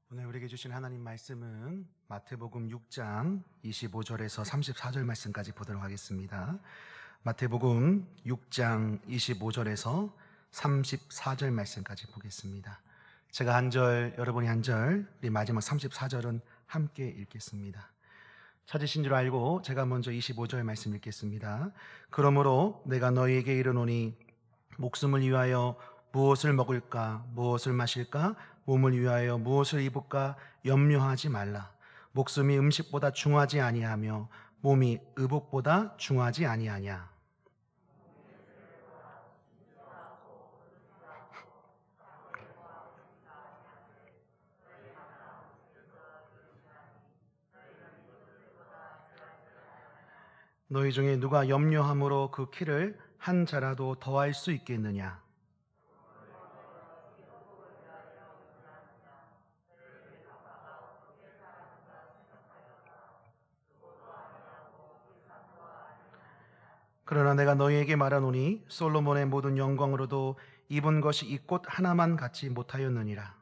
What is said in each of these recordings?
오늘 우리에게 주신 하나님 말씀은 마태복음 6장 25절에서 34절 말씀까지 보도록 하겠습니다. 마태복음 6장 25절에서 34절 말씀까지 보겠습니다. 제가 한 절, 여러분이 한 절, 우리 마지막 34절은 함께 읽겠습니다. 찾으신 줄 알고 제가 먼저 25절 말씀 읽겠습니다. 그러므로 내가 너희에게 이르노니 목숨을 위하여 무엇을 먹을까, 무엇을 마실까, 몸을 위하여 무엇을 입을까 염려하지 말라. 목숨이 음식보다 중하지 아니하며 몸이 의복보다 중하지 아니하냐. 너희 중에 누가 염려함으로 그 키를 한 자라도 더할 수 있겠느냐. 그러나 내가 너희에게 말하노니 솔로몬의 모든 영광으로도 입은 것이 이 꽃 하나만 갖지 못하였느니라.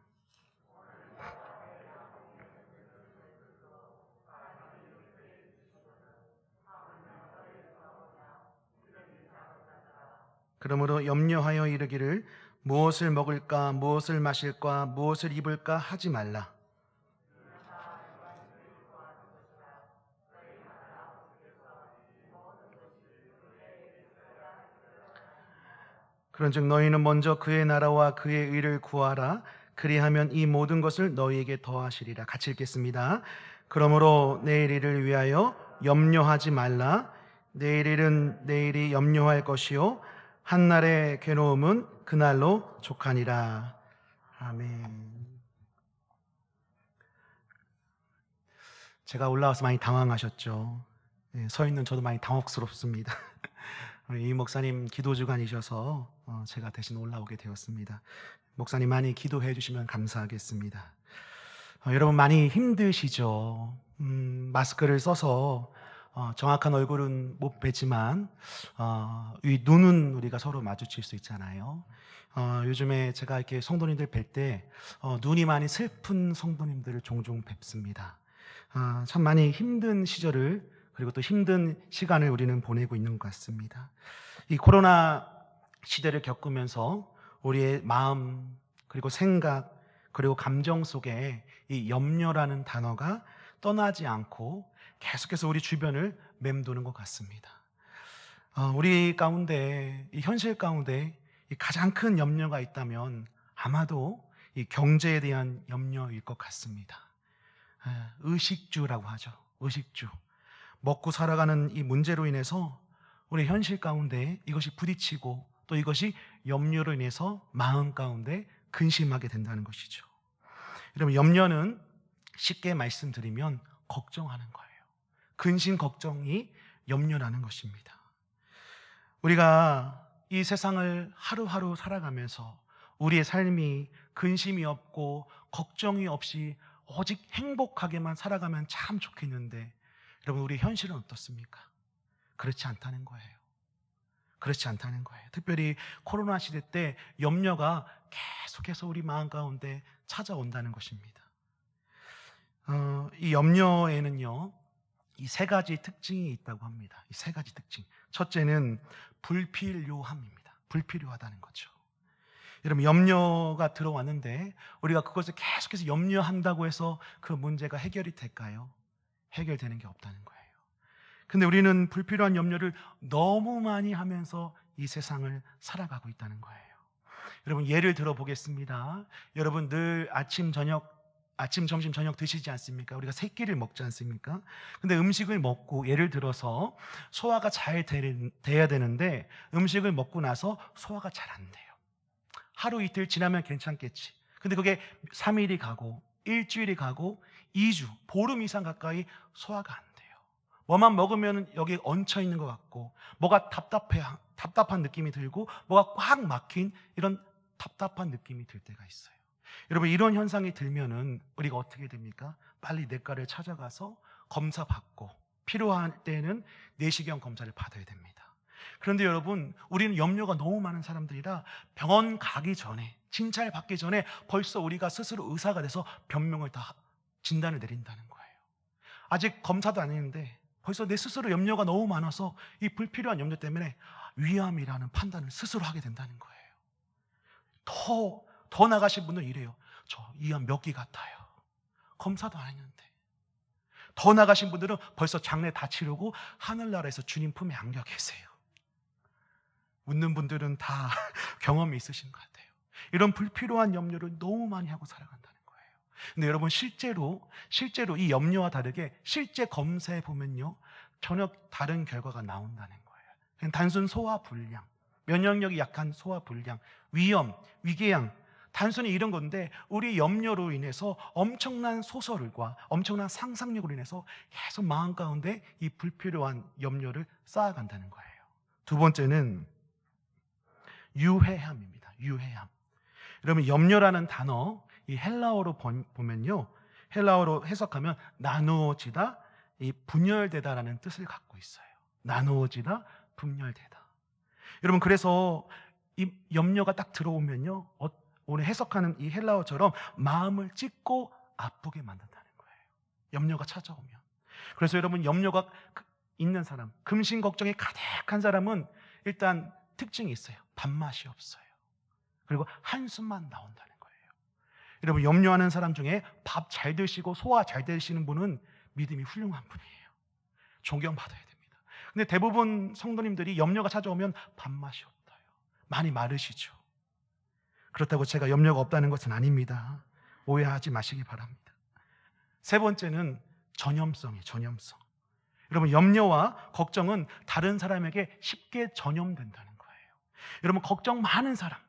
그러므로 염려하여 이르기를 무엇을 먹을까, 무엇을 마실까, 무엇을 입을까 하지 말라. 그런즉 너희는 먼저 그의 나라와 그의 의를 구하라. 그리하면 이 모든 것을 너희에게 더하시리라. 같이 읽겠습니다. 그러므로 내일 일을 위하여 염려하지 말라. 내일 일은 내일이 염려할 것이요 한날의 괴로움은 그날로 족하니라. 아멘. 제가 올라와서 많이 당황하셨죠. 서 있는 저도 많이 당혹스럽습니다. 이 목사님 기도 주간이셔서 제가 대신 올라오게 되었습니다. 목사님 많이 기도해 주시면 감사하겠습니다. 여러분 많이 힘드시죠? 마스크를 써서 정확한 얼굴은 못 뵈지만 이 눈은 우리가 서로 마주칠 수 있잖아요. 요즘에 제가 이렇게 성도님들 뵐 때 눈이 많이 슬픈 성도님들을 종종 뵙습니다. 참 많이 힘든 시절을 그리고 또 힘든 시간을 우리는 보내고 있는 것 같습니다. 이 코로나 시대를 겪으면서 우리의 마음 그리고 생각 그리고 감정 속에 이 염려라는 단어가 떠나지 않고 계속해서 우리 주변을 맴도는 것 같습니다. 우리 가운데 이 현실 가운데 이 가장 큰 염려가 있다면 아마도 이 경제에 대한 염려일 것 같습니다. 의식주라고 하죠. 의식주. 먹고 살아가는 이 문제로 인해서 우리 현실 가운데 이것이 부딪히고 또 이것이 염려로 인해서 마음 가운데 근심하게 된다는 것이죠. 여러분 염려는 쉽게 말씀드리면 걱정하는 거예요. 근심 걱정이 염려라는 것입니다. 우리가 이 세상을 하루하루 살아가면서 우리의 삶이 근심이 없고 걱정이 없이 오직 행복하게만 살아가면 참 좋겠는데 여러분 우리 현실은 어떻습니까? 그렇지 않다는 거예요. 그렇지 않다는 거예요. 특별히 코로나 시대 때 염려가 계속해서 우리 마음 가운데 찾아온다는 것입니다. 이 염려에는요, 이 세 가지 특징이 있다고 합니다. 이 세 가지 특징. 첫째는 불필요함입니다. 불필요하다는 거죠. 여러분 염려가 들어왔는데 우리가 그것을 계속해서 염려한다고 해서 그 문제가 해결이 될까요? 해결되는 게 없다는 거예요. 근데 우리는 불필요한 염려를 너무 많이 하면서 이 세상을 살아가고 있다는 거예요. 여러분 예를 들어 보겠습니다. 여러분 늘 아침, 점심, 저녁 드시지 않습니까? 우리가 세 끼를 먹지 않습니까? 근데 음식을 먹고 예를 들어서 소화가 잘 돼야 되는데 음식을 먹고 나서 소화가 잘 안 돼요. 하루 이틀 지나면 괜찮겠지. 근데 그게 3일이 가고 일주일이 가고 2주, 보름 이상 가까이 소화가 안 돼요. 뭐만 먹으면 여기 얹혀 있는 것 같고 뭐가 답답한 느낌이 들고 뭐가 꽉 막힌 이런 답답한 느낌이 들 때가 있어요. 여러분 이런 현상이 들면은 우리가 어떻게 됩니까? 빨리 내과를 찾아가서 검사 받고 필요할 때는 내시경 검사를 받아야 됩니다. 그런데 여러분 우리는 염려가 너무 많은 사람들이라 병원 가기 전에 진찰 받기 전에 벌써 우리가 스스로 의사가 돼서 변명을 다 진단을 내린다는 거예요. 아직 검사도 안 했는데 벌써 내 스스로 염려가 너무 많아서 이 불필요한 염려 때문에 위암이라는 판단을 스스로 하게 된다는 거예요. 더 나가신 분은 이래요. 저 위암 몇 기 같아요. 검사도 안 했는데. 더 나가신 분들은 벌써 장례 다 치르고 하늘나라에서 주님 품에 안겨 계세요. 웃는 분들은 다 경험이 있으신 것 같아요. 이런 불필요한 염려를 너무 많이 하고 살아간다는 거예요. 근데 여러분 실제로 이 염려와 다르게 실제 검사해 보면요, 전혀 다른 결과가 나온다는 거예요. 그냥 단순 소화불량, 면역력이 약한 소화불량, 위염, 위궤양, 단순히 이런 건데 우리 염려로 인해서 엄청난 소설과 엄청난 상상력으로 인해서 계속 마음 가운데 이 불필요한 염려를 쌓아간다는 거예요. 두 번째는 유해함입니다. 유해함. 여러분 염려라는 단어 이 헬라어로 보면요, 헬라어로 해석하면 나누어지다, 이 분열되다라는 뜻을 갖고 있어요. 나누어지다, 분열되다. 여러분 그래서 이 염려가 딱 들어오면요, 오늘 해석하는 이 헬라어처럼 마음을 찢고 아프게 만든다는 거예요. 염려가 찾아오면. 그래서 여러분 염려가 있는 사람, 금신 걱정이 가득한 사람은 일단 특징이 있어요. 밥맛이 없어요. 그리고 한숨만 나온다는 거예요. 여러분 염려하는 사람 중에 밥 잘 드시고 소화 잘 되시는 분은 믿음이 훌륭한 분이에요. 존경받아야 됩니다. 근데 대부분 성도님들이 염려가 찾아오면 밥맛이 없어요. 많이 마르시죠. 그렇다고 제가 염려가 없다는 것은 아닙니다. 오해하지 마시기 바랍니다. 세 번째는 전염성이에요. 전염성. 여러분 염려와 걱정은 다른 사람에게 쉽게 전염된다는 거예요. 여러분 걱정 많은 사람,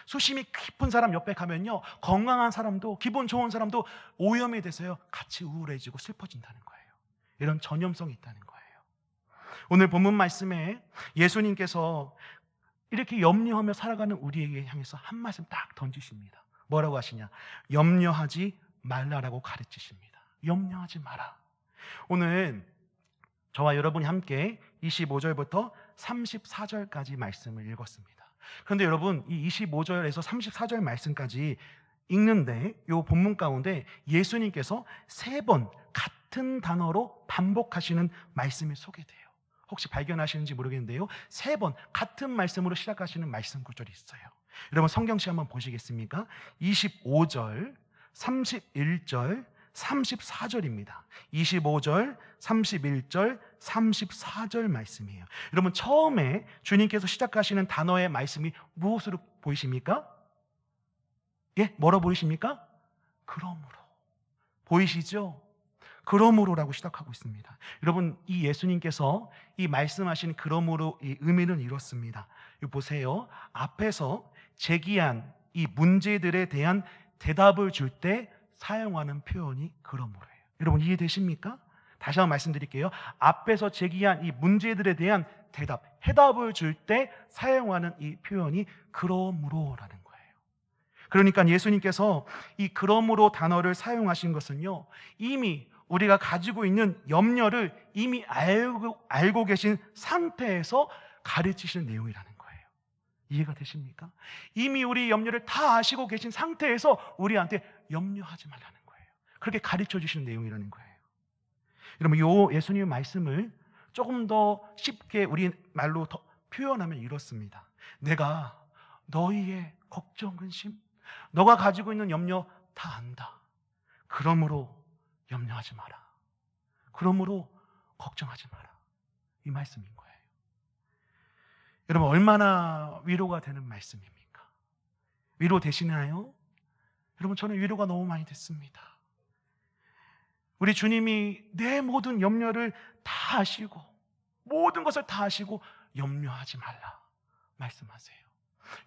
수심이 깊은 사람 옆에 가면요, 건강한 사람도 기분 좋은 사람도 오염이 돼서요 같이 우울해지고 슬퍼진다는 거예요. 이런 전염성이 있다는 거예요. 오늘 본문 말씀에 예수님께서 이렇게 염려하며 살아가는 우리에게 향해서 한 말씀 딱 던지십니다. 뭐라고 하시냐? 염려하지 말라라고 가르치십니다. 염려하지 마라. 오늘 저와 여러분이 함께 25절부터 34절까지 말씀을 읽었습니다. 그런데 여러분 이 25절에서 34절 말씀까지 읽는데 이 본문 가운데 예수님께서 3번 같은 단어로 반복하시는 말씀이 소개돼요. 혹시 발견하시는지 모르겠는데요, 3번 같은 말씀으로 시작하시는 말씀 구절이 있어요. 여러분 성경시 한번 보시겠습니까? 25절, 31절, 34절입니다. 25절, 31절, 34절 말씀이에요. 여러분 처음에 주님께서 시작하시는 단어의 말씀이 무엇으로 보이십니까? 예? 뭐로 보이십니까? 그러므로. 보이시죠? 그러므로라고 시작하고 있습니다. 여러분 이 예수님께서 이 말씀하신 그러므로 이 의미는 이렇습니다. 이거 보세요. 앞에서 제기한 이 문제들에 대한 대답을 줄 때 사용하는 표현이 그러므로예요. 여러분 이해되십니까? 다시 한번 말씀드릴게요. 앞에서 제기한 이 문제들에 대한 대답, 해답을 줄 때 사용하는 이 표현이 그러므로라는 거예요. 그러니까 예수님께서 이 그러므로 단어를 사용하신 것은요, 이미 우리가 가지고 있는 염려를 이미 알고 계신 상태에서 가르치시는 내용이라는 거예요. 이해가 되십니까? 이미 우리 염려를 다 아시고 계신 상태에서 우리한테 염려하지 말라는 거예요. 그렇게 가르쳐 주시는 내용이라는 거예요. 여러분 이 예수님의 말씀을 조금 더 쉽게 우리 말로 더 표현하면 이렇습니다. 내가 너희의 걱정, 근심, 너가 가지고 있는 염려 다 안다. 그러므로 염려하지 마라. 그러므로 걱정하지 마라. 이 말씀인 거예요. 여러분 얼마나 위로가 되는 말씀입니까? 위로 되시나요? 여러분 저는 위로가 너무 많이 됐습니다. 우리 주님이 내 모든 염려를 다 아시고 모든 것을 다 아시고 염려하지 말라 말씀하세요.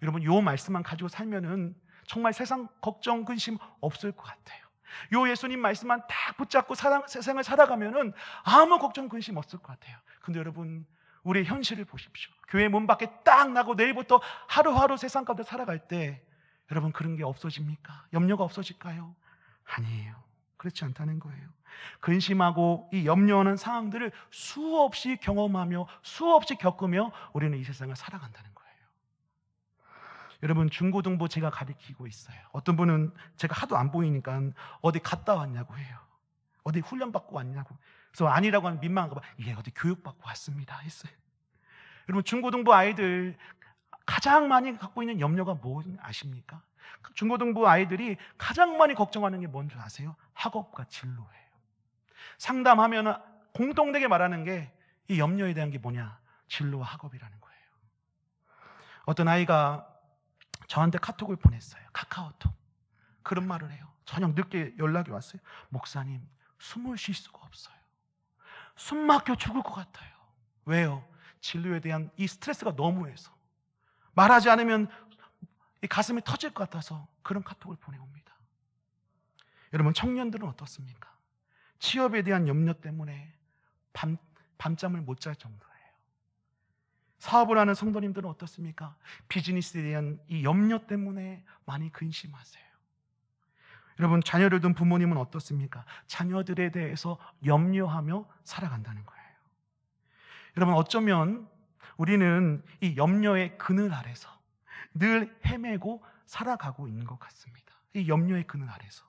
여러분 이 말씀만 가지고 살면은 정말 세상 걱정 근심 없을 것 같아요. 요 예수님 말씀만 딱 붙잡고 세상을 살아가면은 아무 걱정 근심 없을 것 같아요. 근데 여러분 우리의 현실을 보십시오. 교회 문 밖에 딱 나고 내일부터 하루하루 세상 가운데 살아갈 때 여러분 그런 게 없어집니까? 염려가 없어질까요? 아니에요. 그렇지 않다는 거예요. 근심하고 이 염려하는 상황들을 수없이 경험하며 수없이 겪으며 우리는 이 세상을 살아간다는 거예요. 여러분, 중고등부 제가 가르치고 있어요. 어떤 분은 제가 하도 안 보이니까 어디 갔다 왔냐고 해요. 어디 훈련 받고 왔냐고. 그래서 아니라고 하면 민망한가 봐. 예, 어디 교육 받고 왔습니다 했어요. 여러분, 중고등부 아이들 가장 많이 갖고 있는 염려가 뭔지 아십니까? 중고등부 아이들이 가장 많이 걱정하는 게 뭔지 아세요? 학업과 진로예요. 상담하면 공통되게 말하는 게 이 염려에 대한 게 뭐냐? 진로와 학업이라는 거예요. 어떤 아이가 저한테 카톡을 보냈어요. 카카오톡. 그런 말을 해요. 저녁 늦게 연락이 왔어요. 목사님, 숨을 쉴 수가 없어요. 숨 막혀 죽을 것 같아요. 왜요? 진로에 대한 이 스트레스가 너무해서 말하지 않으면 이 가슴이 터질 것 같아서 그런 카톡을 보내옵니다. 여러분, 청년들은 어떻습니까? 취업에 대한 염려 때문에 밤잠을 못 잘 정도예요. 사업을 하는 성도님들은 어떻습니까? 비즈니스에 대한 이 염려 때문에 많이 근심하세요. 여러분, 자녀를 둔 부모님은 어떻습니까? 자녀들에 대해서 염려하며 살아간다는 거예요. 여러분, 어쩌면 우리는 이 염려의 그늘 아래서 늘 헤매고 살아가고 있는 것 같습니다. 이 염려의 그늘 아래서.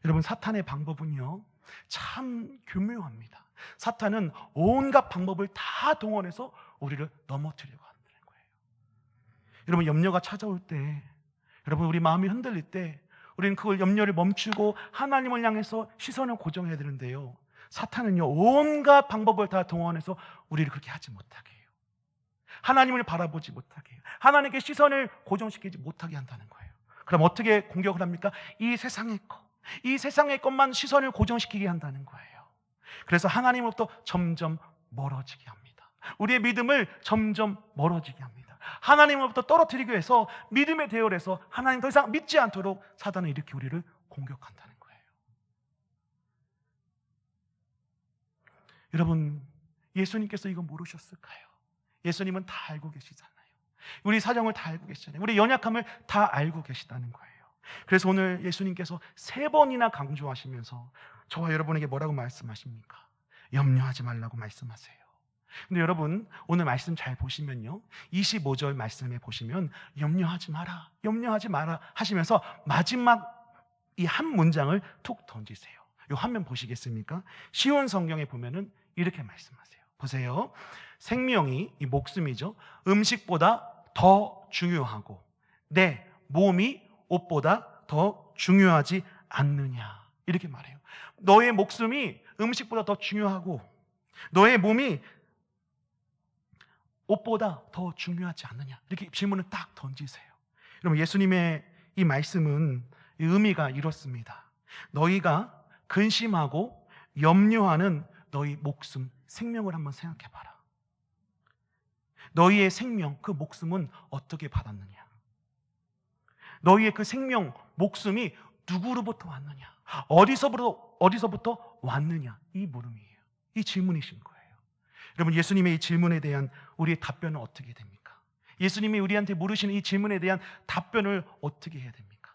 여러분, 사탄의 방법은요, 참 교묘합니다. 사탄은 온갖 방법을 다 동원해서 우리를 넘어뜨리려고 한다는 거예요. 여러분, 염려가 찾아올 때, 여러분, 우리 마음이 흔들릴 때 우리는 그걸 염려를 멈추고 하나님을 향해서 시선을 고정해야 되는데요, 사탄은요, 온갖 방법을 다 동원해서 우리를 그렇게 하지 못하게 해요. 하나님을 바라보지 못하게 해요. 하나님께 시선을 고정시키지 못하게 한다는 거예요. 그럼 어떻게 공격을 합니까? 이 세상의 것만 시선을 고정시키게 한다는 거예요. 그래서 하나님으로부터 점점 멀어지게 합니다. 우리의 믿음을 점점 멀어지게 합니다. 하나님으로부터 떨어뜨리기 위해서 믿음의 대열에서 하나님 더 이상 믿지 않도록 사단은 이렇게 우리를 공격한다는 거예요. 여러분, 예수님께서 이거 모르셨을까요? 예수님은 다 알고 계시잖아요. 우리 사정을 다 알고 계시잖아요. 우리 연약함을 다 알고 계시다는 거예요. 그래서 오늘 예수님께서 3번이나 강조하시면서 저와 여러분에게 뭐라고 말씀하십니까? 염려하지 말라고 말씀하세요. 근데 여러분, 오늘 말씀 잘 보시면요, 25절 말씀에 보시면 염려하지 마라 하시면서 마지막 이 한 문장을 툭 던지세요. 이 화면 보시겠습니까? 쉬운 성경에 보면은 이렇게 말씀하세요. 보세요. 생명이, 이 목숨이죠, 음식보다 더 중요하고 내 몸이 옷보다 더 중요하지 않느냐, 이렇게 말해요. 너의 목숨이 음식보다 더 중요하고 너의 몸이 옷보다 더 중요하지 않느냐, 이렇게 질문을 딱 던지세요. 여러분, 예수님의 이 말씀은 이 의미가 이렇습니다. 너희가 근심하고 염려하는 너희 목숨, 생명을 한번 생각해봐라. 너희의 생명, 그 목숨은 어떻게 받았느냐? 너희의 그 생명, 목숨이 누구로부터 왔느냐? 어디서부터 왔느냐? 이 물음이에요. 이 질문이신 거예요. 여러분, 예수님의 이 질문에 대한 우리의 답변은 어떻게 됩니까? 예수님이 우리한테 물으시는 이 질문에 대한 답변을 어떻게 해야 됩니까?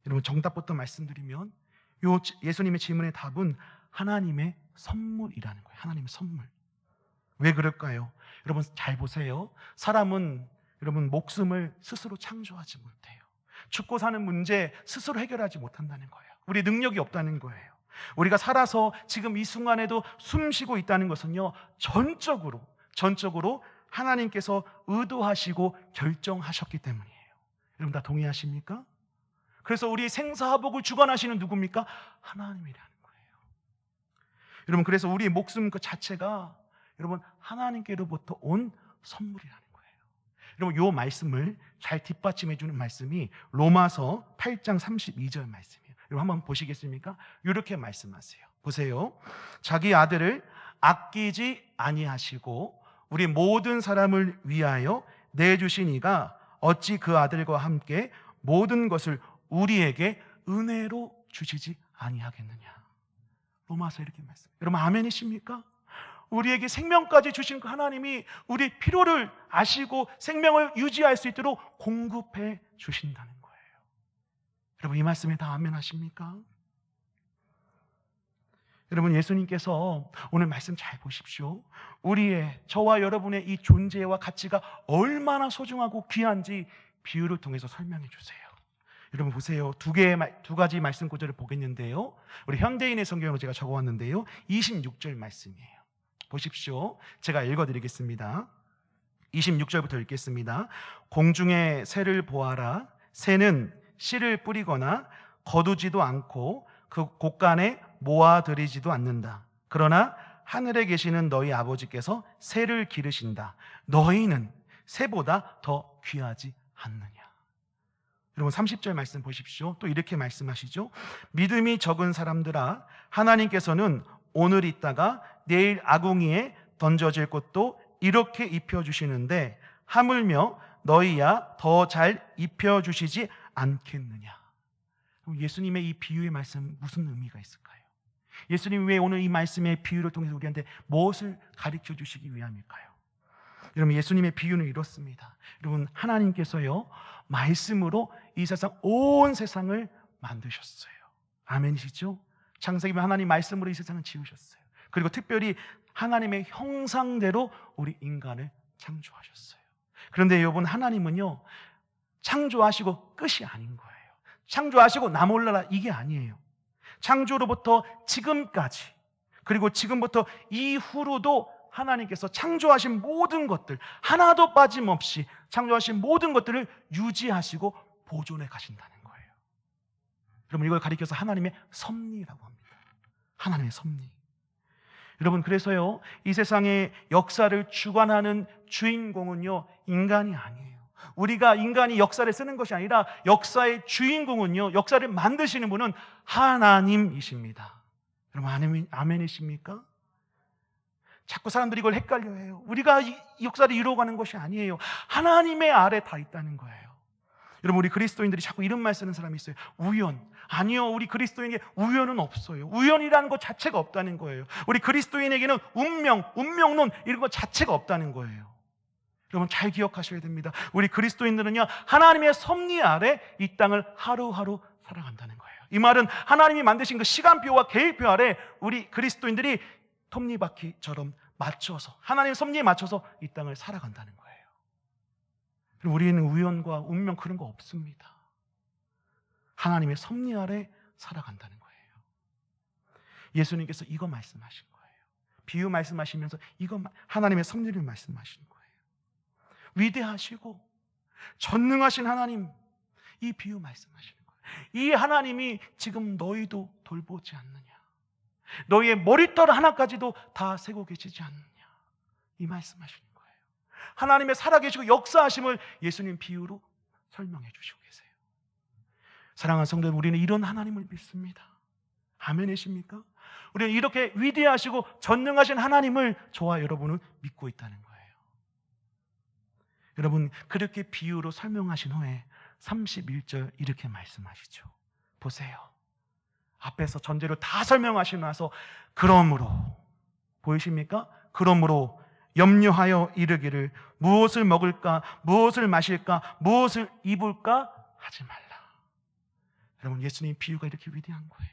여러분, 정답부터 말씀드리면 예수님의 질문의 답은 하나님의 선물이라는 거예요. 하나님의 선물. 왜 그럴까요? 여러분, 잘 보세요. 사람은 여러분 목숨을 스스로 창조하지 못해요. 죽고 사는 문제 스스로 해결하지 못한다는 거예요. 우리 능력이 없다는 거예요. 우리가 살아서 지금 이 순간에도 숨 쉬고 있다는 것은요, 전적으로 하나님께서 의도하시고 결정하셨기 때문이에요. 여러분, 다 동의하십니까? 그래서 우리 생사화복을 주관하시는 누굽니까? 하나님이라는 거예요. 여러분, 그래서 우리의 목숨 그 자체가 여러분 하나님께로부터 온 선물이라는 거예요. 여러분, 이 말씀을 잘 뒷받침해 주는 말씀이 로마서 8장 32절 말씀이에요. 여러분, 한번 보시겠습니까? 이렇게 말씀하세요. 보세요. 자기 아들을 아끼지 아니하시고 우리 모든 사람을 위하여 내주신 이가 어찌 그 아들과 함께 모든 것을 우리에게 은혜로 주시지 아니하겠느냐. 로마서 이렇게 말씀해요. 여러분, 아멘이십니까? 우리에게 생명까지 주신 그 하나님이 우리 필요를 아시고 생명을 유지할 수 있도록 공급해 주신다는 거예요. 여러분, 이 말씀에 다 아멘 하십니까? 여러분, 예수님께서 오늘 말씀 잘 보십시오. 저와 여러분의 이 존재와 가치가 얼마나 소중하고 귀한지 비유를 통해서 설명해 주세요. 여러분 보세요. 두 가지 말씀 구절을 보겠는데요. 우리 현대인의 성경으로 제가 적어왔는데요. 26절 말씀이에요. 보십시오. 제가 읽어드리겠습니다. 26절부터 읽겠습니다. 공중의 새를 보아라. 새는 씨를 뿌리거나 거두지도 않고 그 곳간에 모아들이지도 않는다. 그러나 하늘에 계시는 너희 아버지께서 새를 기르신다. 너희는 새보다 더 귀하지 않느냐. 여러분 30절 말씀 보십시오. 또 이렇게 말씀하시죠. 믿음이 적은 사람들아, 하나님께서는 오늘 있다가 내일 아궁이에 던져질 것도 이렇게 입혀주시는데 하물며 너희야 더 잘 입혀주시지 않겠느냐. 예수님의 이 비유의 말씀 무슨 의미가 있을까요? 예수님 왜 오늘 이 말씀의 비유를 통해서 우리한테 무엇을 가르쳐 주시기 위함일까요? 여러분, 예수님의 비유는 이렇습니다. 여러분, 하나님께서요 말씀으로 이 세상, 온 세상을 만드셨어요. 아멘이시죠? 창세기 하나님 말씀으로 이 세상을 지으셨어요. 그리고 특별히 하나님의 형상대로 우리 인간을 창조하셨어요. 그런데 여러분, 하나님은요 창조하시고 끝이 아닌 거예요. 창조하시고 나 몰라라 이게 아니에요. 창조로부터 지금까지, 그리고 지금부터 이후로도 하나님께서 창조하신 모든 것들 하나도 빠짐없이 창조하신 모든 것들을 유지하시고 보존해 가신다는 거예요. 여러분, 이걸 가리켜서 하나님의 섭리라고 합니다. 하나님의 섭리. 여러분, 그래서요 이 세상의 역사를 주관하는 주인공은요 인간이 아니에요. 우리가 인간이 역사를 쓰는 것이 아니라 역사의 주인공은요, 역사를 만드시는 분은 하나님이십니다. 여러분, 아멘이십니까? 자꾸 사람들이 이걸 헷갈려해요. 우리가 이 역사를 이루어가는 것이 아니에요. 하나님의 아래 다 있다는 거예요. 여러분, 우리 그리스도인들이 자꾸 이런 말 쓰는 사람이 있어요. 우연. 아니요, 우리 그리스도인에게 우연은 없어요. 우연이라는 것 자체가 없다는 거예요. 우리 그리스도인에게는 운명론 이런 것 자체가 없다는 거예요. 여러분, 잘 기억하셔야 됩니다. 우리 그리스도인들은요 하나님의 섭리 아래 이 땅을 하루하루 살아간다는 거예요. 이 말은 하나님이 만드신 그 시간표와 계획표 아래 우리 그리스도인들이 톱니바퀴처럼 맞춰서, 하나님의 섭리에 맞춰서 이 땅을 살아간다는 거예요. 우리는 우연과 운명 그런 거 없습니다. 하나님의 섭리 아래 살아간다는 거예요. 예수님께서 이거 말씀하신 거예요. 비유 말씀하시면서 이거 하나님의 섭리를 말씀하신 거예요. 위대하시고 전능하신 하나님, 이 비유 말씀하시는 거예요. 이 하나님이 지금 너희도 돌보지 않느냐, 너희의 머리털 하나까지도 다 세고 계시지 않느냐, 이 말씀하시는 거예요. 하나님의 살아계시고 역사하심을 예수님 비유로 설명해 주시고 계세요. 사랑하는 성도 여러분, 우리는 이런 하나님을 믿습니다. 아멘이십니까? 우리는 이렇게 위대하시고 전능하신 하나님을 저와 여러분은 믿고 있다는 거예요. 여러분, 그렇게 비유로 설명하신 후에 31절 이렇게 말씀하시죠. 보세요. 앞에서 전제를 다 설명하시고 나서 그러므로, 보이십니까? 그러므로 염려하여 이르기를 무엇을 먹을까, 무엇을 마실까, 무엇을 입을까 하지 말라. 여러분, 예수님 비유가 이렇게 위대한 거예요.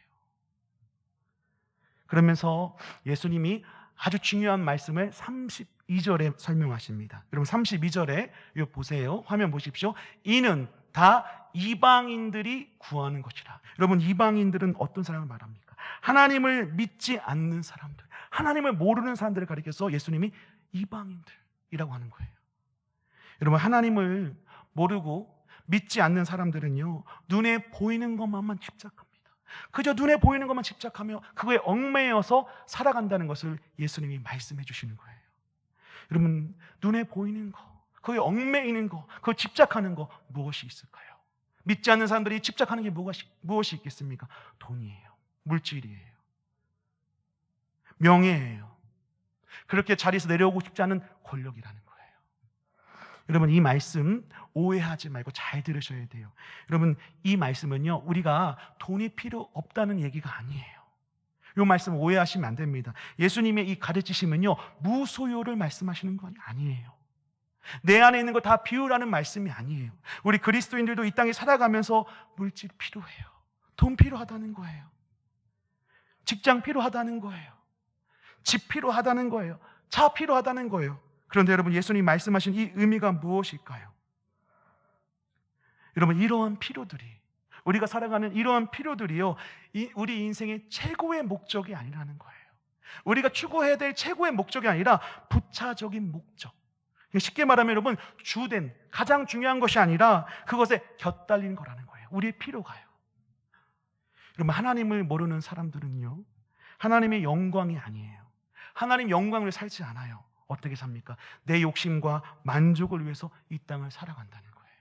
그러면서 예수님이 아주 중요한 말씀을 32절에 설명하십니다. 여러분, 32절에 이거 보세요. 화면 보십시오. 이는 다 이방인들이 구하는 것이라. 여러분, 이방인들은 어떤 사람을 말합니까? 하나님을 믿지 않는 사람들, 하나님을 모르는 사람들을 가리켜서 예수님이 이방인들이라고 하는 거예요. 여러분, 하나님을 모르고 믿지 않는 사람들은요 눈에 보이는 것만 집착합니다. 그저 눈에 보이는 것만 집착하며 그거에 얽매여서 살아간다는 것을 예수님이 말씀해 주시는 거예요. 여러분, 눈에 보이는 거, 그거에 얽매이는 거, 그거 집착하는 거 무엇이 있을까요? 믿지 않는 사람들이 집착하는 게 무엇이 있겠습니까? 돈이에요. 물질이에요. 명예예요. 그렇게 자리에서 내려오고 싶지 않은 권력이라는 거예요. 여러분, 이 말씀 오해하지 말고 잘 들으셔야 돼요. 여러분, 이 말씀은요 우리가 돈이 필요 없다는 얘기가 아니에요. 이 말씀 오해하시면 안 됩니다. 예수님의 이 가르치심은요 무소유를 말씀하시는 건 아니에요. 내 안에 있는 거 다 비우라는 말씀이 아니에요. 우리 그리스도인들도 이 땅에 살아가면서 물질 필요해요. 돈 필요하다는 거예요. 직장 필요하다는 거예요. 집 필요하다는 거예요. 차 필요하다는 거예요. 그런데 여러분, 예수님이 말씀하신 이 의미가 무엇일까요? 여러분, 이러한 필요들이, 우리가 살아가는 이러한 필요들이요, 우리 인생의 최고의 목적이 아니라는 거예요. 우리가 추구해야 될 최고의 목적이 아니라 부차적인 목적. 쉽게 말하면 여러분, 주된 가장 중요한 것이 아니라 그것에 곁달린 거라는 거예요. 우리의 필요가요. 여러분, 하나님을 모르는 사람들은요, 하나님의 영광이 아니에요. 하나님 영광을 살지 않아요. 어떻게 삽니까? 내 욕심과 만족을 위해서 이 땅을 살아간다는 거예요.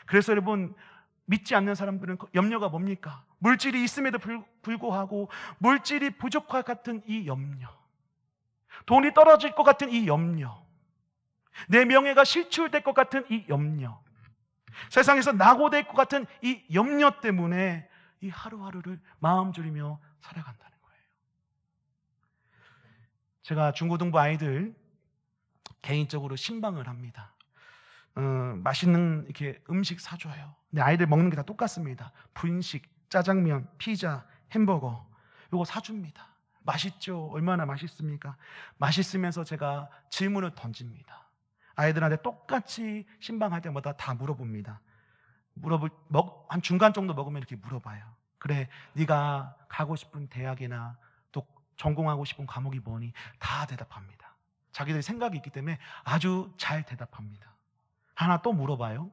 그래서 여러분, 믿지 않는 사람들은 염려가 뭡니까? 물질이 있음에도 불구하고 물질이 부족할 것 같은 이 염려, 돈이 떨어질 것 같은 이 염려, 내 명예가 실추될 것 같은 이 염려, 세상에서 낙오될 것 같은 이 염려 때문에 이 하루하루를 마음 졸이며 살아간다는 거예요. 제가 중고등부 아이들 개인적으로 신방을 합니다. 맛있는 이렇게 음식 사줘요. 근데 아이들 먹는 게 다 똑같습니다. 분식, 짜장면, 피자, 햄버거, 이거 사줍니다. 맛있죠? 얼마나 맛있습니까? 맛있으면서 제가 질문을 던집니다. 아이들한테 똑같이 신방할 때마다 다 물어봅니다. 한 중간 정도 먹으면 이렇게 물어봐요. 그래, 네가 가고 싶은 대학이나 또 전공하고 싶은 과목이 뭐니? 다 대답합니다. 자기들이 생각이 있기 때문에 아주 잘 대답합니다. 하나 또 물어봐요.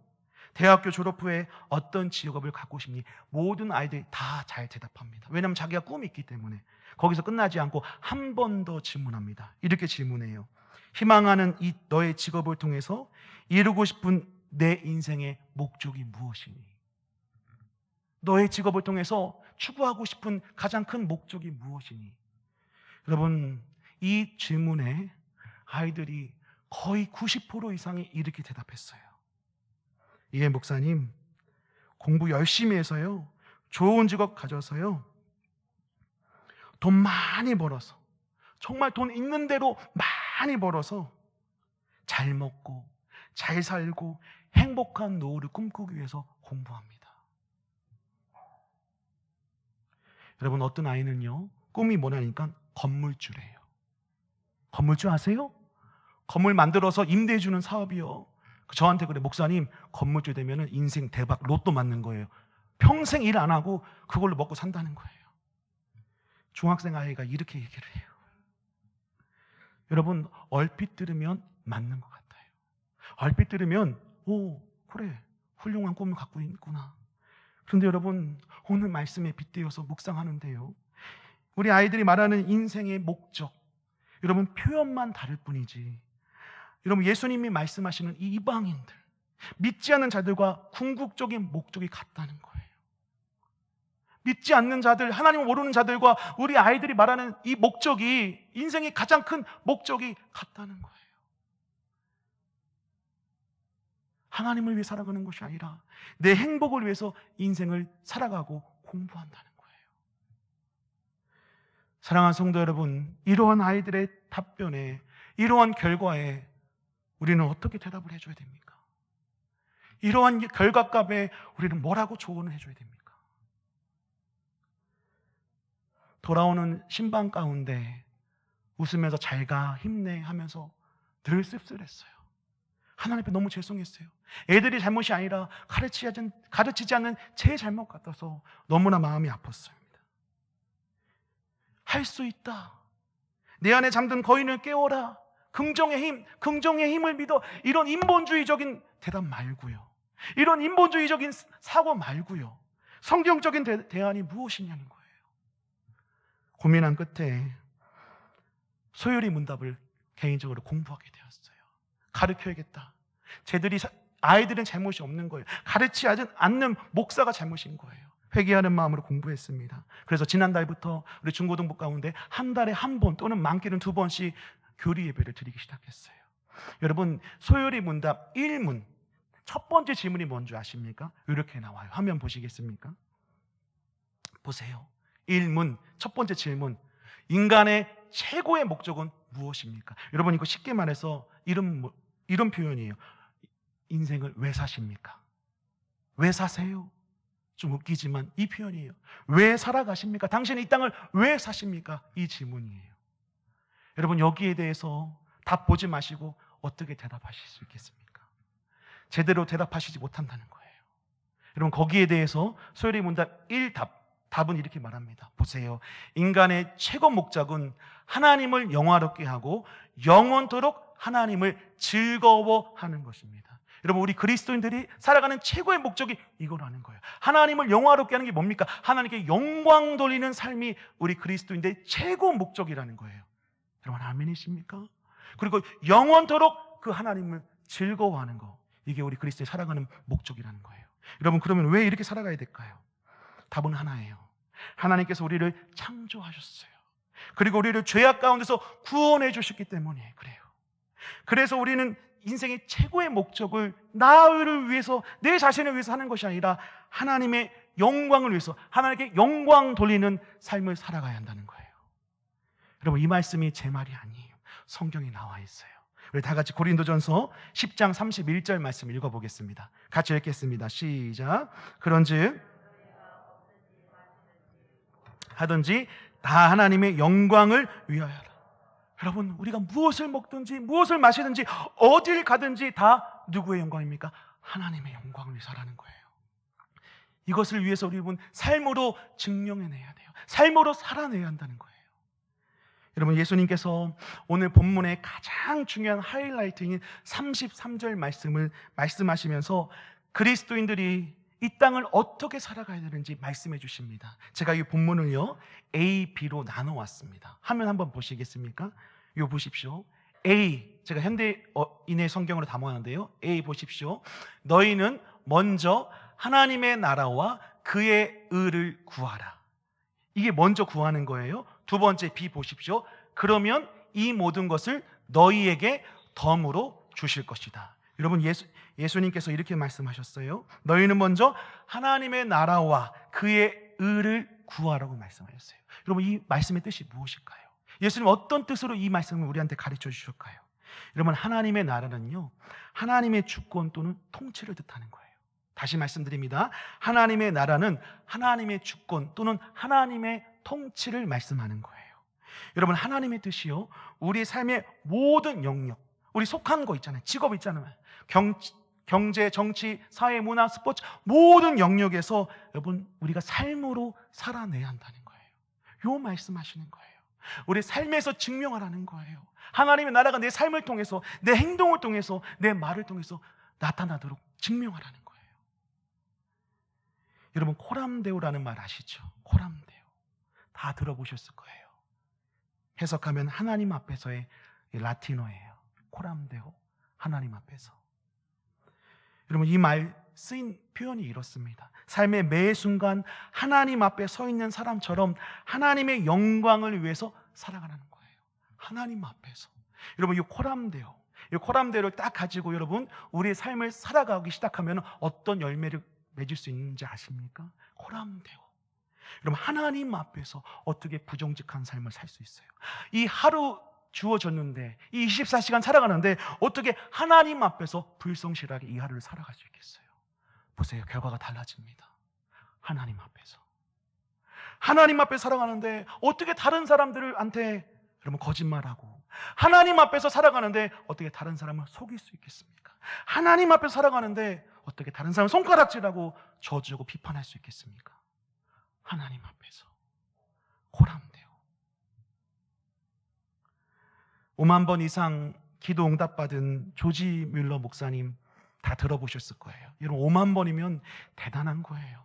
대학교 졸업 후에 어떤 직업을 갖고 싶니? 모든 아이들이 다 잘 대답합니다. 왜냐하면 자기가 꿈이 있기 때문에. 거기서 끝나지 않고 한 번 더 질문합니다. 이렇게 질문해요. 희망하는 이 너의 직업을 통해서 이루고 싶은 내 인생의 목적이 무엇이니? 너의 직업을 통해서 추구하고 싶은 가장 큰 목적이 무엇이니? 여러분, 이 질문에 아이들이 거의 90% 이상이 이렇게 대답했어요. 예, 목사님, 공부 열심히 해서요, 좋은 직업 가져서요, 돈 많이 벌어서, 정말 돈 있는 대로 많이 벌어서 잘 먹고 잘 살고 행복한 노후를 꿈꾸기 위해서 공부합니다. 여러분, 어떤 아이는요, 꿈이 뭐냐니까 건물주래요. 건물주 아세요? 건물 만들어서 임대해주는 사업이요. 저한테 그래, 목사님, 건물주 되면 인생 대박 로또 맞는 거예요. 평생 일 안 하고 그걸로 먹고 산다는 거예요. 중학생 아이가 이렇게 얘기를 해요. 여러분, 얼핏 들으면 맞는 것 같아요. 얼핏 들으면 오, 그래, 훌륭한 꿈을 갖고 있구나. 그런데 여러분, 오늘 말씀에 빗대어서 묵상하는데요, 우리 아이들이 말하는 인생의 목적, 여러분, 표현만 다를 뿐이지, 여러분, 예수님이 말씀하시는 이 이방인들, 믿지 않는 자들과 궁극적인 목적이 같다는 거예요. 믿지 않는 자들, 하나님을 모르는 자들과 우리 아이들이 말하는 이 목적이, 인생의 가장 큰 목적이 같다는 거예요. 하나님을 위해 살아가는 것이 아니라 내 행복을 위해서 인생을 살아가고 공부한다는 거예요. 사랑하는 성도 여러분, 이러한 아이들의 답변에, 이러한 결과에 우리는 어떻게 대답을 해줘야 됩니까? 이러한 결과값에 우리는 뭐라고 조언을 해줘야 됩니까? 돌아오는 신방 가운데 웃으면서 잘가, 힘내 하면서 늘 씁쓸했어요. 하나님 앞에 너무 죄송했어요. 애들이 잘못이 아니라 가르치지 않는 제 잘못 같아서 너무나 마음이 아팠습니다. 할 수 있다. 내 안에 잠든 거인을 깨워라. 긍정의 힘을 믿어. 이런 인본주의적인 대답 말고요. 이런 인본주의적인 사고 말고요. 성경적인 대안이 무엇이냐는 거예요. 고민한 끝에 소요리 문답을 개인적으로 공부하게 되었어요. 가르쳐야겠다. 아이들은 잘못이 없는 거예요. 가르치지 않는 목사가 잘못인 거예요. 회개하는 마음으로 공부했습니다. 그래서 지난달부터 우리 중고등부 가운데 한 달에 한 번 또는 많게는 2번씩 교리 예배를 드리기 시작했어요. 여러분, 소요리 문답 1문 첫 번째 질문이 뭔지 아십니까? 이렇게 나와요. 화면 보시겠습니까? 보세요. 1문 첫 번째 질문, 인간의 최고의 목적은 무엇입니까? 여러분, 이거 쉽게 말해서 이런 표현이에요. 인생을 왜 사십니까? 왜 사세요? 좀 웃기지만 이 표현이에요. 왜 살아가십니까? 당신은 이 땅을 왜 사십니까? 이 질문이에요. 여러분, 여기에 대해서 답 보지 마시고 어떻게 대답하실 수 있겠습니까? 제대로 대답하시지 못한다는 거예요. 여러분, 거기에 대해서 소요리 문답 1답은 이렇게 말합니다. 보세요. 인간의 최고 목적은 하나님을 영화롭게 하고 영원토록 하나님을 즐거워하는 것입니다. 여러분, 우리 그리스도인들이 살아가는 최고의 목적이 이거라는 거예요. 하나님을 영화롭게 하는 게 뭡니까? 하나님께 영광 돌리는 삶이 우리 그리스도인들의 최고 목적이라는 거예요. 여러분, 아멘이십니까? 그리고 영원토록 그 하나님을 즐거워하는 거, 이게 우리 그리스도의 살아가는 목적이라는 거예요. 여러분, 그러면 왜 이렇게 살아가야 될까요? 답은 하나예요. 하나님께서 우리를 창조하셨어요. 그리고 우리를 죄악 가운데서 구원해 주셨기 때문에 그래요. 그래서 우리는 인생의 최고의 목적을 나를 위해서, 내 자신을 위해서 하는 것이 아니라 하나님의 영광을 위해서, 하나님께 영광 돌리는 삶을 살아가야 한다는 거예요. 여러분, 이 말씀이 제 말이 아니에요. 성경에 나와 있어요. 우리 다 같이 고린도전서 10장 31절 말씀 읽어보겠습니다. 같이 읽겠습니다. 시작. 그런즉 하든지 다 하나님의 영광을 위하여라. 여러분, 우리가 무엇을 먹든지 무엇을 마시든지 어딜 가든지 다 누구의 영광입니까? 하나님의 영광을 위해서라는 거예요. 이것을 위해서 우리는 삶으로 증명해내야 돼요. 삶으로 살아내야 한다는 거예요. 여러분, 예수님께서 오늘 본문의 가장 중요한 하이라이트인 33절 말씀을 말씀하시면서 그리스도인들이 이 땅을 어떻게 살아가야 되는지 말씀해 주십니다. 제가 이 본문을요 A, B로 나눠 왔습니다. 화면 한번 보시겠습니까? 이거 보십시오. A, 제가 현대인의 성경으로 담아왔는데요. A 보십시오. 너희는 먼저 하나님의 나라와 그의 의를 구하라. 이게 먼저 구하는 거예요. 두 번째 B 보십시오. 그러면 이 모든 것을 너희에게 덤으로 주실 것이다. 여러분, 예수님께서 이렇게 말씀하셨어요. 너희는 먼저 하나님의 나라와 그의 의를 구하라고 말씀하셨어요. 여러분, 이 말씀의 뜻이 무엇일까요? 예수님 어떤 뜻으로 이 말씀을 우리한테 가르쳐 주실까요? 여러분, 하나님의 나라는요, 하나님의 주권 또는 통치를 뜻하는 거예요. 다시 말씀드립니다. 하나님의 나라는 하나님의 주권 또는 하나님의 통치를 말씀하는 거예요. 여러분, 하나님의 뜻이요, 우리 삶의 모든 영역, 우리 속한 거 있잖아요. 직업 있잖아요. 경제, 정치, 사회, 문화, 스포츠 모든 영역에서 여러분, 우리가 삶으로 살아내야 한다는 거예요. 요 말씀하시는 거예요. 우리 삶에서 증명하라는 거예요. 하나님의 나라가 내 삶을 통해서, 내 행동을 통해서, 내 말을 통해서 나타나도록 증명하라는 거예요. 여러분, 코람데오라는 말 아시죠? 코람데오. 다 들어보셨을 거예요. 해석하면 하나님 앞에서의 라틴어예요. 코람데오, 하나님 앞에서. 여러분, 이 말 쓰인 표현이 이렇습니다. 삶의 매 순간 하나님 앞에 서 있는 사람처럼 하나님의 영광을 위해서 살아가는 거예요. 하나님 앞에서. 여러분, 이 코람데오를 딱 가지고 여러분, 우리의 삶을 살아가기 시작하면 어떤 열매를 맺을 수 있는지 아십니까? 코람데오. 여러분, 하나님 앞에서 어떻게 부정직한 삶을 살 수 있어요? 이 하루 주어졌는데, 이 24시간 살아가는데 어떻게 하나님 앞에서 불성실하게 이 하루를 살아갈 수 있겠어요? 보세요, 결과가 달라집니다. 하나님 앞에서. 하나님 앞에 살아가는데 어떻게 다른 사람들한테 여러분 거짓말하고, 하나님 앞에서 살아가는데 어떻게 다른 사람을 속일 수 있겠습니까? 하나님 앞에 살아가는데 어떻게 다른 사람을 손가락질하고 저주고 비판할 수 있겠습니까? 하나님 앞에서. 코람데오. 5만 번 이상 기도 응답받은 조지 뮬러 목사님 다 들어보셨을 거예요. 여러분, 5만 번이면 대단한 거예요.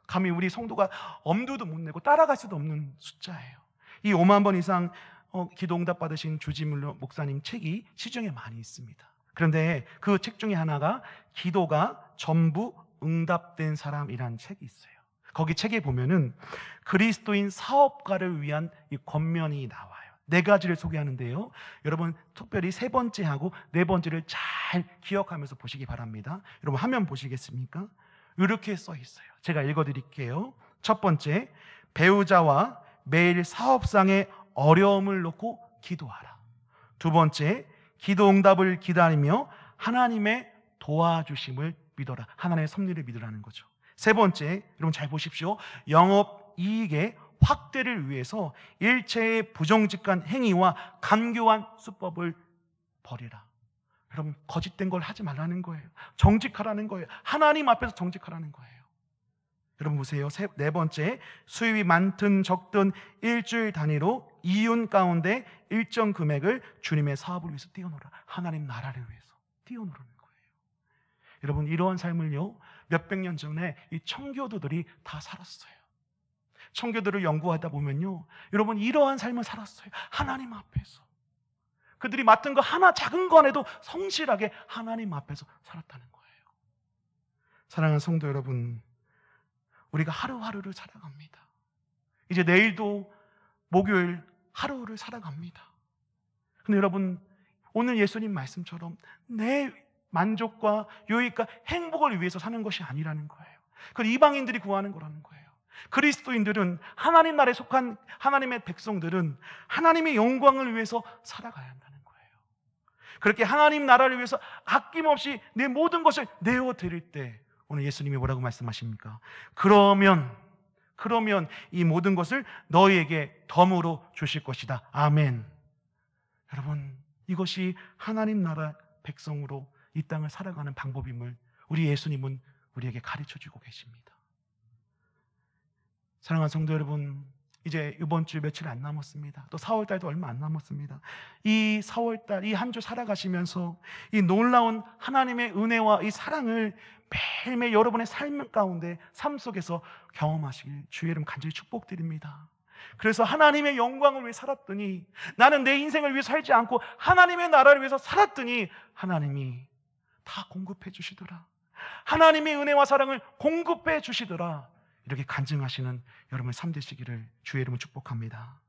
감히 우리 성도가 엄두도 못 내고 따라갈 수도 없는 숫자예요. 이 5만 번 이상 기도 응답받으신 조지 뮬러 목사님 책이 시중에 많이 있습니다. 그런데 그 책 중에 하나가 기도가 전부 응답된 사람이라는 책이 있어요. 거기 책에 보면은 그리스도인 사업가를 위한 이 권면이 나와요. 4가지를 소개하는데요. 여러분, 특별히 3번째하고 4번째를 잘 기억하면서 보시기 바랍니다. 여러분, 화면 보시겠습니까? 이렇게 써 있어요. 제가 읽어드릴게요. 첫 번째, 배우자와 매일 사업상의 어려움을 놓고 기도하라. 두 번째, 기도 응답을 기다리며 하나님의 도와주심을 믿어라. 하나님의 섭리를 믿으라는 거죠. 세 번째, 여러분 잘 보십시오. 영업 이익의 확대를 위해서 일체의 부정직한 행위와 간교한 수법을 버리라. 여러분, 거짓된 걸 하지 말라는 거예요. 정직하라는 거예요. 하나님 앞에서 정직하라는 거예요. 여러분 보세요. 네 번째, 수입이 많든 적든 일주일 단위로 이윤 가운데 일정 금액을 주님의 사업을 위해서 띄워놓으라. 하나님 나라를 위해서 띄워놓으라는 거예요. 여러분, 이러한 삶을요, 몇백 년 전에 이 청교도들이 다 살았어요. 청교도를 연구하다 보면요, 여러분, 이러한 삶을 살았어요. 하나님 앞에서. 그들이 맡은 거 하나, 작은 거 안에도 성실하게 하나님 앞에서 살았다는 거예요. 사랑하는 성도 여러분, 우리가 하루하루를 살아갑니다. 이제 내일도 목요일 하루를 살아갑니다. 근데 여러분, 오늘 예수님 말씀처럼 내 만족과 유익과 행복을 위해서 사는 것이 아니라는 거예요. 그걸 이방인들이 구하는 거라는 거예요. 그리스도인들은, 하나님 나라에 속한 하나님의 백성들은 하나님의 영광을 위해서 살아가야 한다는 거예요. 그렇게 하나님 나라를 위해서 아낌없이 내 모든 것을 내어드릴 때, 오늘 예수님이 뭐라고 말씀하십니까? 그러면 이 모든 것을 너희에게 덤으로 주실 것이다. 아멘. 여러분, 이것이 하나님 나라 백성으로 이 땅을 살아가는 방법임을 우리 예수님은 우리에게 가르쳐주고 계십니다. 사랑하는 성도 여러분, 이제 이번 주 며칠 안 남았습니다. 또 4월달도 얼마 안 남았습니다. 이 4월달, 이 한 주 살아가시면서 이 놀라운 하나님의 은혜와 이 사랑을 매일매일 여러분의 삶 가운데, 삶 속에서 경험하시길 주의 이름 간절히 축복드립니다. 그래서 하나님의 영광을 위해 살았더니, 나는 내 인생을 위해 살지 않고 하나님의 나라를 위해서 살았더니 하나님이 다 공급해 주시더라. 하나님의 은혜와 사랑을 공급해 주시더라. 이렇게 간증하시는 여러분의 삶 되시기를 주의 이름으로 축복합니다.